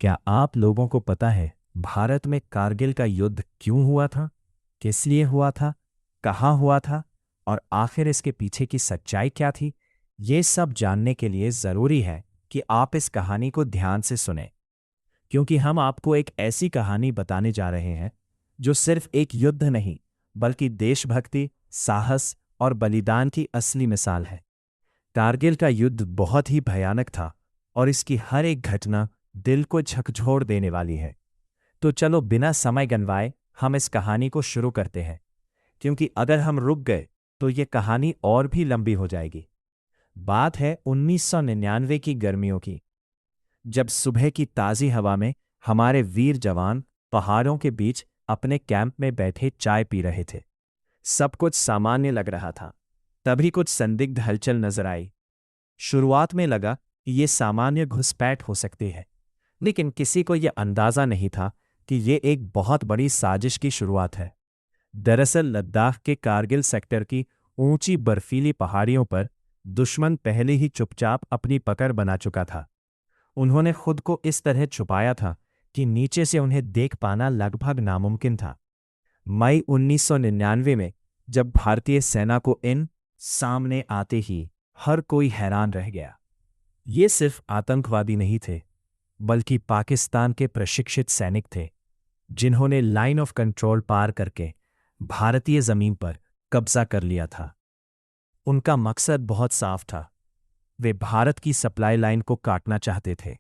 क्या आप लोगों को पता है भारत में कारगिल का युद्ध क्यों हुआ था, किस लिए हुआ था, कहाँ हुआ था और आखिर इसके पीछे की सच्चाई क्या थी? ये सब जानने के लिए ज़रूरी है कि आप इस कहानी को ध्यान से सुनें, क्योंकि हम आपको एक ऐसी कहानी बताने जा रहे हैं जो सिर्फ एक युद्ध नहीं, बल्कि देशभक्ति, साहस और बलिदान की असली मिसाल है। कारगिल का युद्ध बहुत ही भयानक था और इसकी हर एक घटना दिल को झकझोर देने वाली है। तो चलो बिना समय गंवाए हम इस कहानी को शुरू करते हैं, क्योंकि अगर हम रुक गए तो ये कहानी और भी लंबी हो जाएगी। बात है 1999 की गर्मियों की, जब सुबह की ताज़ी हवा में हमारे वीर जवान पहाड़ों के बीच अपने कैंप में बैठे चाय पी रहे थे। सब कुछ सामान्य लग रहा था। तभी कुछ संदिग्ध हलचल नजर आई। शुरुआत में लगा कि ये सामान्य घुसपैठ हो सकती है, लेकिन किसी को यह अंदाजा नहीं था कि ये एक बहुत बड़ी साजिश की शुरुआत है। दरअसल लद्दाख के कारगिल सेक्टर की ऊंची बर्फीली पहाड़ियों पर दुश्मन पहले ही चुपचाप अपनी पकड़ बना चुका था। उन्होंने खुद को इस तरह छुपाया था कि नीचे से उन्हें देख पाना लगभग नामुमकिन था। मई 1999 में जब भारतीय सेना को इन सामने आते ही हर कोई हैरान रह गया। ये सिर्फ आतंकवादी नहीं थे, बल्कि पाकिस्तान के प्रशिक्षित सैनिक थे, जिन्होंने लाइन ऑफ कंट्रोल पार करके भारतीय जमीन पर कब्जा कर लिया था। उनका मकसद बहुत साफ था। वे भारत की सप्लाई लाइन को काटना चाहते थे,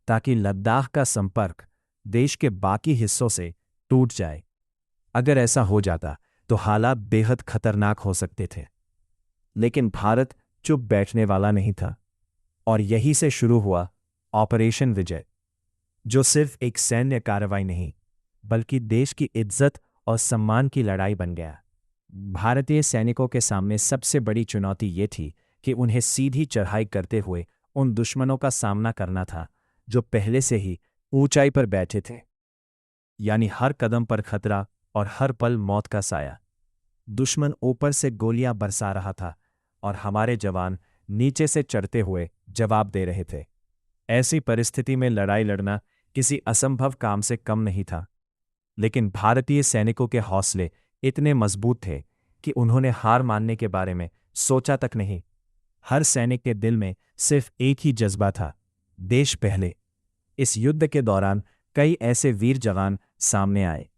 ताकि लद्दाख का संपर्क देश के बाकी हिस्सों से टूट जाए। अगर ऐसा हो जाता तो हालात बेहद खतरनाक हो सकते थे। लेकिन भारत चुप बैठने वाला नहीं था, और यहीं से शुरू हुआ ऑपरेशन विजय, जो सिर्फ एक सैन्य कार्रवाई नहीं, बल्कि देश की इज्जत और सम्मान की लड़ाई बन गया। भारतीय सैनिकों के सामने सबसे बड़ी चुनौती ये थी कि उन्हें सीधी चढ़ाई करते हुए उन दुश्मनों का सामना करना था जो पहले से ही ऊंचाई पर बैठे थे। यानी हर कदम पर खतरा और हर पल मौत का साया। दुश्मन ऊपर से गोलियां बरसा रहा था और हमारे जवान नीचे से चढ़ते हुए जवाब दे रहे थे। ऐसी परिस्थिति में लड़ाई लड़ना किसी असंभव काम से कम नहीं था। लेकिन भारतीय सैनिकों के हौसले इतने मजबूत थे कि उन्होंने हार मानने के बारे में सोचा तक नहीं। हर सैनिक के दिल में सिर्फ एक ही जज्बा था, देश पहले। इस युद्ध के दौरान कई ऐसे वीर जवान सामने आए